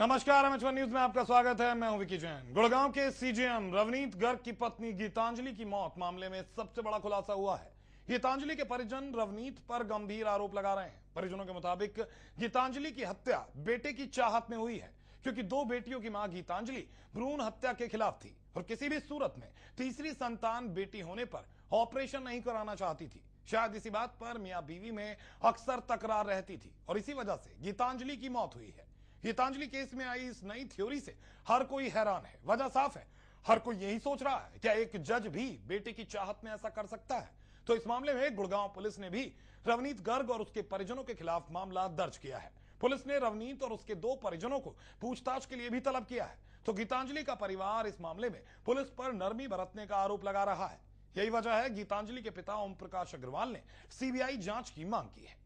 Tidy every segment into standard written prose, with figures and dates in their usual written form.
नमस्कार, M news में आपका स्वागत है। मैं हूं विकी जैन। गुड़गांव के सीजेएम रवनीत गर्ग की पत्नी गीतांजलि की मौत मामले में सबसे बड़ा खुलासा हुआ है। गीतांजलि के परिजन रवनीत पर गंभीर आरोप लगा रहे हैं। परिजनों के मुताबिक गीतांजलि की हत्या बेटे की चाहत में हुई है, क्योंकि 2 बेटियों की मां गीतांजलि भ्रूण हत्या के खिलाफ थी और किसी भी सूरत में तीसरी संतान बेटी होने पर ऑपरेशन नहीं कराना चाहती थी। शायद इसी बात पर मियां बीवी में अक्सर तकरार रहती थी और इसी वजह से गीतांजलि की मौत हुई है। गीतांजलि केस में आई इस नई थ्योरी से हर कोई हैरान है। वजह साफ है, हर कोई यही सोच रहा है, क्या एक जज भी बेटे की चाहत में ऐसा कर सकता है? तो इस मामले में गुड़गांव पुलिस ने भी रवनीत गर्ग और उसके परिजनों के खिलाफ मामला दर्ज किया है। पुलिस ने रवनीत और उसके 2 परिजनों को पूछताछ के लिए भी तलब किया है। तो गीतांजलि का परिवार इस मामले में पुलिस पर नरमी बरतने का आरोप लगा रहा है। यही वजह है गीतांजलि के पिता ओम प्रकाश अग्रवाल ने सीबीआई जांच की मांग की है।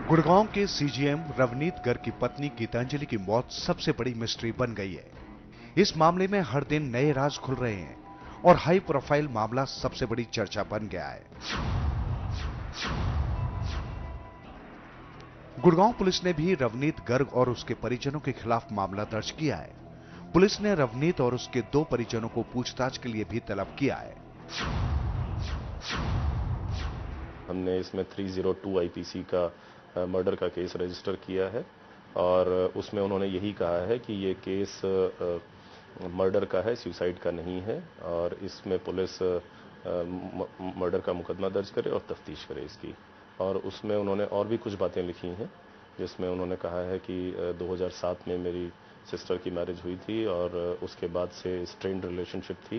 गुड़गांव के सीजीएम रवनीत गर्ग की पत्नी गीतांजलि की मौत सबसे बड़ी मिस्ट्री बन गई है। इस मामले में हर दिन नए राज खुल रहे हैं और हाई प्रोफाइल मामला सबसे बड़ी चर्चा बन गया है। गुड़गांव पुलिस ने भी रवनीत गर्ग और उसके परिजनों के खिलाफ मामला दर्ज किया है। पुलिस ने रवनीत और उसके 2 परिजनों को पूछताछ के लिए भी तलब किया है। हमने इसमें 302 आईपीसी का मर्डर का केस रजिस्टर किया है और उसमें उन्होंने यही कहा है कि ये केस मर्डर का है, सुसाइड का नहीं है और इसमें पुलिस मर्डर का मुकदमा दर्ज करे और तफ्तीश करे इसकी। और उसमें उन्होंने और भी कुछ बातें लिखी हैं, जिसमें उन्होंने कहा है कि 2007 में मेरी सिस्टर की मैरिज हुई थी और उसके बाद से स्ट्रेन्ड रिलेशनशिप थी।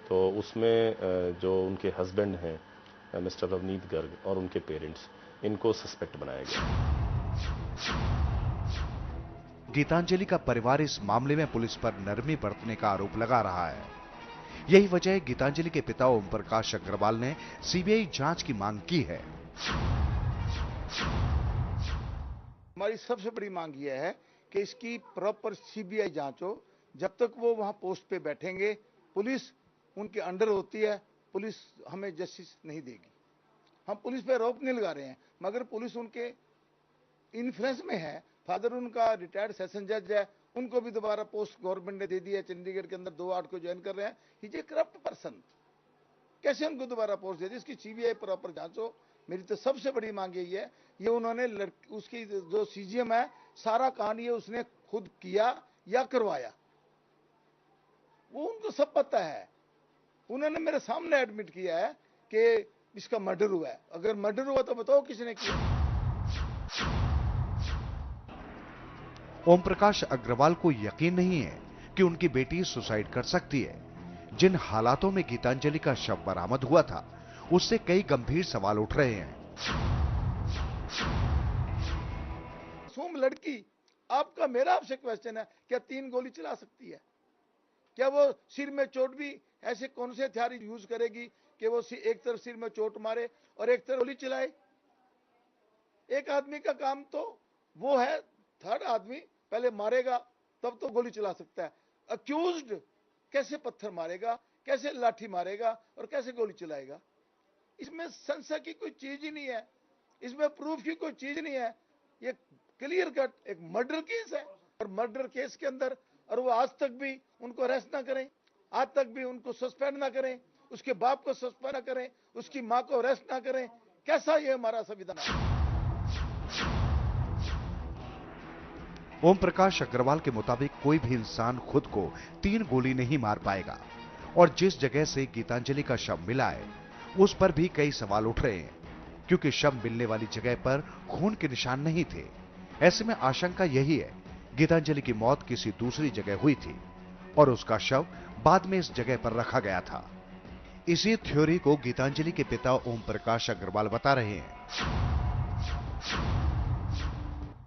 तो उसमें जो उनके हस्बैंड हैं मिस्टर रवनीत गर्ग और उनके पेरेंट्स, इनको सस्पेक्ट बनाया गया। गीतांजलि का परिवार इस मामले में पुलिस पर नरमी बरतने का आरोप लगा रहा है। यही वजह है गीतांजलि के पिता ओम प्रकाश अग्रवाल ने सीबीआई जांच की मांग की है। हमारी सबसे बड़ी मांग यह है कि इसकी प्रॉपर सीबीआई जांच हो। जब तक वो वहां पोस्ट पे बैठेंगे, पुलिस उनके अंडर होती है, पुलिस हमें जस्टिस नहीं देगी। हम पुलिस पे आरोप नहीं लगा रहे हैं, मगर पुलिस उनके इन्फ्लुएंस में है। फादर उनका रिटायर्ड सेशन जज है, उनको भी दोबारा पोस्ट गवर्नमेंट ने दे दी है। चंडीगढ़ के अंदर 2/8 को ज्वाइन कर रहे हैं। He is a corrupt person, कैसे उनको दोबारा पोस्ट दे दी? इसकी सीबीआई प्रॉपर जांच हो। मेरी तो सबसे बड़ी मांग यही है। ये उन्होंने उसकी जो सीजीएम है, सारा कांड ये उसने खुद किया या करवाया, वो उनको सब पता है। उन्होंने मेरे सामने एडमिट किया है कि इसका मर्डर हुआ है। अगर मर्डर हुआ तो बताओ किसने किया? ओम प्रकाश अग्रवाल को यकीन नहीं है कि उनकी बेटी सुसाइड कर सकती है। जिन हालातों में गीतांजलि का शव बरामद हुआ था, उससे कई गंभीर सवाल उठ रहे हैं। मासूम लड़की, आपका मेरा आपसे क्वेश्चन है, क्या 3 गोली चला सकती है? क्या वो सिर में चोट भी ऐसे कौन से हथियार यूज करेगी कि वो एक तरफ सिर में चोट मारे और एक तरफ गोली चलाए? एक आदमी का काम तो वो है, थर्ड आदमी पहले मारेगा तब तो गोली चला सकता है। अक्यूज्ड कैसे पत्थर मारेगा, कैसे लाठी मारेगा और कैसे गोली चलाएगा? इसमें संशय की कोई चीज ही नहीं है, इसमें प्रूफ की कोई चीज नहीं है। ये क्लियर कट एक मर्डर केस है और मर्डर केस के अंदर, और वो आज तक भी उनको अरेस्ट ना करें, आज तक भी उनको सस्पेंड ना करें, उसके बाप को सस्पेंड ना करें, उसकी मां को अरेस्ट ना करें। कैसा ये हमारा संविधान है? ओम प्रकाश अग्रवाल के मुताबिक कोई भी इंसान खुद को 3 गोली नहीं मार पाएगा और जिस जगह से गीतांजलि का शव मिला है, उस पर भी कई सवाल उठ रहे हैं, क्योंकि शव मिलने वाली जगह पर खून के निशान नहीं थे। ऐसे में आशंका यही है, गीतांजलि की मौत किसी दूसरी जगह हुई थी और उसका शव बाद में इस जगह पर रखा गया था। इसी थ्योरी को गीतांजलि के पिता ओम प्रकाश अग्रवाल बता रहे हैं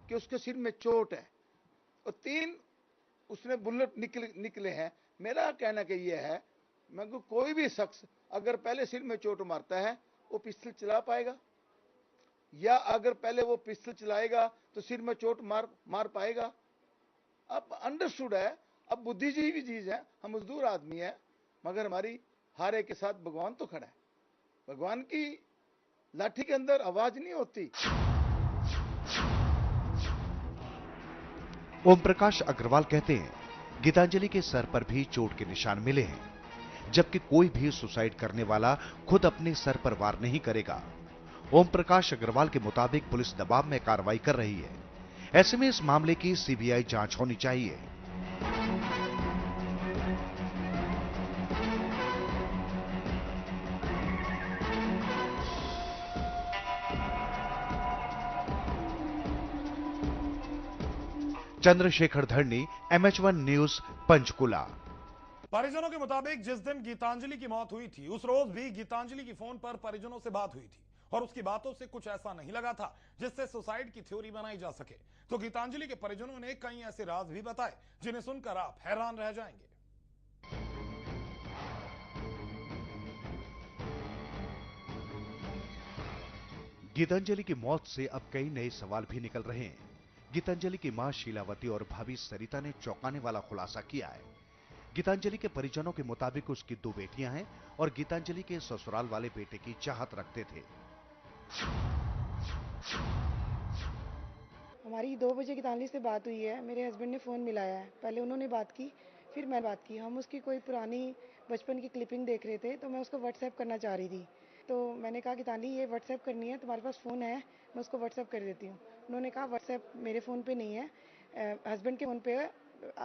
कि उसके सिर में चोट है और 3 उसने बुलेट निकले हैं। मेरा कहना कि यह है, मैं कोई भी शख्स अगर पहले सिर में चोट मारता है, वो पिस्टल चला पाएगा? या अगर पहले वो पिस्टल चलाएगा तो सिर में चोट मार पाएगा? अब अंडरस्टूड है, अब बुद्धिजीवी भी चीज है, हम मजदूर आदमी है, मगर हमारी हारे के साथ भगवान तो खड़ा है। भगवान की लाठी के अंदर आवाज नहीं होती। ओम प्रकाश अग्रवाल कहते हैं, गीतांजलि के सर पर भी चोट के निशान मिले हैं, जबकि कोई भी सुसाइड करने वाला खुद अपने सर पर वार नहीं करेगा। ओम प्रकाश अग्रवाल के मुताबिक पुलिस दबाव में कार्रवाई कर रही है। ऐसे में इस मामले की सीबीआई जांच होनी चाहिए। चंद्रशेखर धरनी, MH1 न्यूज, पंचकुला। परिजनों के मुताबिक जिस दिन गीतांजलि की मौत हुई थी उस रोज भी गीतांजलि की फोन पर परिजनों से बात हुई थी और उसकी बातों से कुछ ऐसा नहीं लगा था जिससे सुसाइड की थ्योरी बनाई जा सके। तो गीतांजलि के परिजनों ने कई ऐसे राज भी बताए जिन्हें सुनकर आप हैरान रह जाएंगे। गीतांजलि की मौत से अब कई नए सवाल भी निकल रहे हैं। गीतांजलि की मां शीलावती और भाभी सरिता ने चौंकाने वाला खुलासा किया है। गीतांजलि के परिजनों के मुताबिक उसकी 2 बेटियां हैं और गीतांजलि के ससुराल वाले बेटे की चाहत रखते थे। हमारी 2 बजे गीतांजलि से बात हुई है। मेरे हस्बैंड ने फ़ोन मिलाया है। पहले उन्होंने बात की, फिर मैं बात की। हम उसकी कोई पुरानी बचपन की क्लिपिंग देख रहे थे, तो मैं उसको व्हाट्सएप करना चाह रही थी। तो मैंने कहा, गीतांजलि ये व्हाट्सएप करनी है, तुम्हारे पास फ़ोन है, मैं उसको व्हाट्सएप कर देती हूँ। उन्होंने कहा, व्हाट्सएप मेरे फ़ोन पे नहीं है, हस्बैंड के फ़ोन पे है।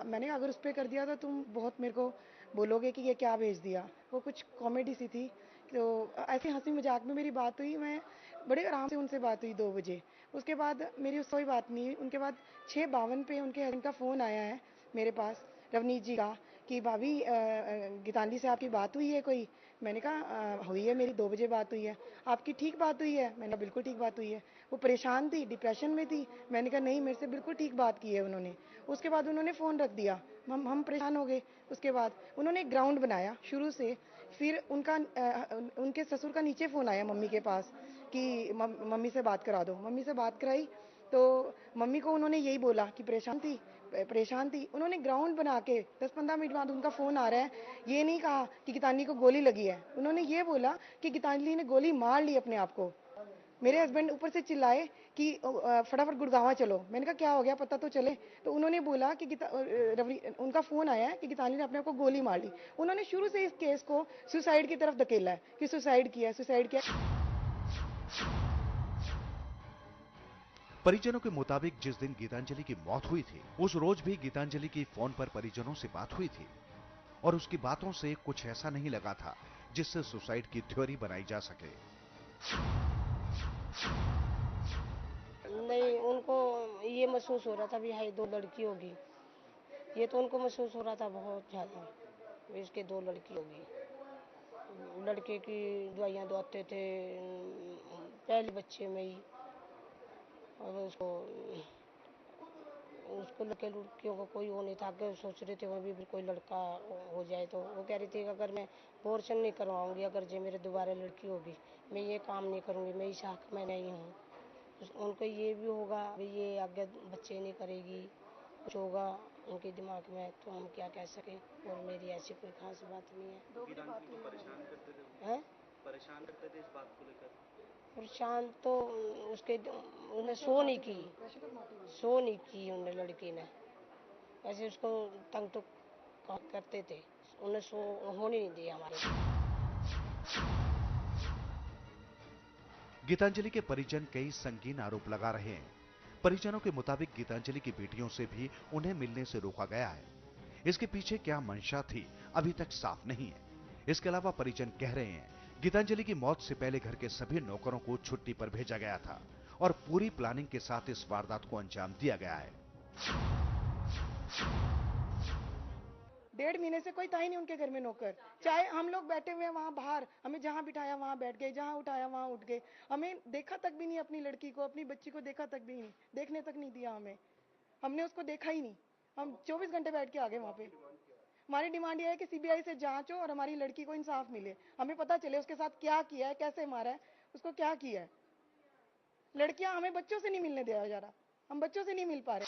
मैंने कहा, अगर उस पर कर दिया तो तुम बहुत मेरे को बोलोगे कि ये क्या भेज दिया। वो कुछ कॉमेडी सी थी, तो ऐसे हंसी मजाक में मेरी बात हुई। मैं बड़े आराम से उनसे बात हुई 2 बजे। उसके बाद मेरी उससे कोई बात नहीं। उनके बाद 6:52 पे उनके हस्बैंड का फ़ोन आया है मेरे पास, रवनीत जी का, कि भाभी गीतांजलि से आपकी बात हुई है कोई? मैंने कहा हुई है, मेरी 2 बजे बात हुई है। आपकी ठीक बात हुई है? मैंने कहा बिल्कुल ठीक बात हुई है। वो परेशान थी, डिप्रेशन में थी। मैंने कहा नहीं, मेरे से बिल्कुल ठीक बात की है उन्होंने। उसके बाद उन्होंने फ़ोन रख दिया। हम परेशान हो गए। उसके बाद उन्होंने एक ग्राउंड बनाया शुरू से। फिर उनके ससुर का नीचे फ़ोन आया मम्मी के पास कि मम्मी से बात करा दो। मम्मी से बात कराई तो मम्मी को उन्होंने यही बोला कि परेशान थी। उन्होंने ग्राउंड बना के 10-15 मिनट बाद उनका फ़ोन आ रहा है। ये नहीं कहा कि गीतांजलि को गोली लगी है, उन्होंने ये बोला कि गीतांजलि ने गोली मार ली अपने आप को। मेरे हस्बैंड ऊपर से चिल्लाए कि फटाफट गुड़गांव चलो। मैंने कहा क्या हो गया, पता तो चले। तो उन्होंने बोला कि उनका फ़ोन आया है कि गीतांजलि ने अपने आप को गोली मार ली। उन्होंने शुरू से इस केस को सुसाइड की तरफ धकेला है कि सुसाइड किया। परिजनों के मुताबिक जिस दिन गीतांजलि की मौत हुई थी उस रोज भी गीतांजलि की फोन पर परिजनों से बात हुई थी और उसकी बातों से कुछ ऐसा नहीं लगा था जिससे सुसाइड की थ्योरी बनाई जा सके। नहीं, उनको ये महसूस हो रहा था भी हाय 2 लड़की होगी। ये तो उनको महसूस हो रहा था बहुत ज़्यादा, इसके 2 लड़की होगी। लड़के की दवाइयाँ दवाते थे पहले बच्चे में ही, और उसको लड़कियों को कोई वो नहीं था। अगर सोच रहे थे वो भी कोई लड़का हो जाए, तो वो कह रही थी अगर मैं अबॉर्शन नहीं करवाऊंगी, अगर जो मेरे दोबारा लड़की होगी, मैं ये काम नहीं करूंगी, मैं इस हक में नहीं हूँ। उनको ये भी होगा भी ये आगे बच्चे नहीं करेगी, कुछ होगा उनके दिमाग में, तो हम क्या कह सकें। और मेरी ऐसी कोई खास बात नहीं है। परेशान करते थे इस बात को लेकर? परेशान तो उसके उन्हें सो नहीं की उन्हें लड़की ने, ऐसे उसको तंग तो करते थे, उन्हें सो होने नहीं दिया हमारे। गीतांजलि के परिजन कई संगीन आरोप लगा रहे हैं। परिजनों के मुताबिक गीतांजलि की बेटियों से भी उन्हें मिलने से रोका गया है। इसके पीछे क्या मंशा थी अभी तक साफ नहीं है। इसके अलावा परिजन कह रहे हैं गीतांजलि की मौत से पहले घर के सभी नौकरों को छुट्टी पर भेजा गया था और पूरी प्लानिंग के साथ इस वारदात को अंजाम दिया गया है। 1.5 महीने से कोई था ही नहीं उनके घर में नौकर। चाहे हम लोग बैठे हुए हैं वहां बाहर, हमें जहां बिठाया वहां बैठ गए, जहां उठाया वहां उठ गए। हमें देखा तक भी नहीं, अपनी लड़की को, अपनी बच्ची को देखा तक भी नहीं, देखने तक नहीं दिया हमें। हमने उसको देखा ही नहीं। हम 24 घंटे बैठ के आ गए वहां पे। हमारी डिमांड यह है कि सीबीआई से जांच हो और हमारी लड़की को इंसाफ मिले। हमें पता चले उसके साथ क्या किया है, कैसे मारा है, उसको क्या किया है। लड़कियां हमें बच्चों से नहीं मिलने दिया जा रहा, हम बच्चों से नहीं मिल पा रहे।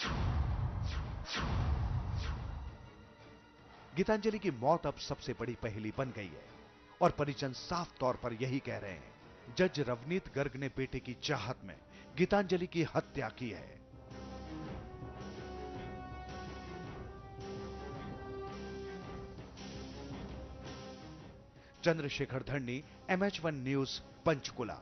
गीतांजलि की मौत अब सबसे बड़ी पहेली बन गई है और परिजन साफ तौर पर यही कह रहे हैं, जज रवनीत गर्ग ने बेटे की चाहत में गीतांजलि की हत्या की है। चंद्रशेखर धरनी, MH1 न्यूज, पंचकुला।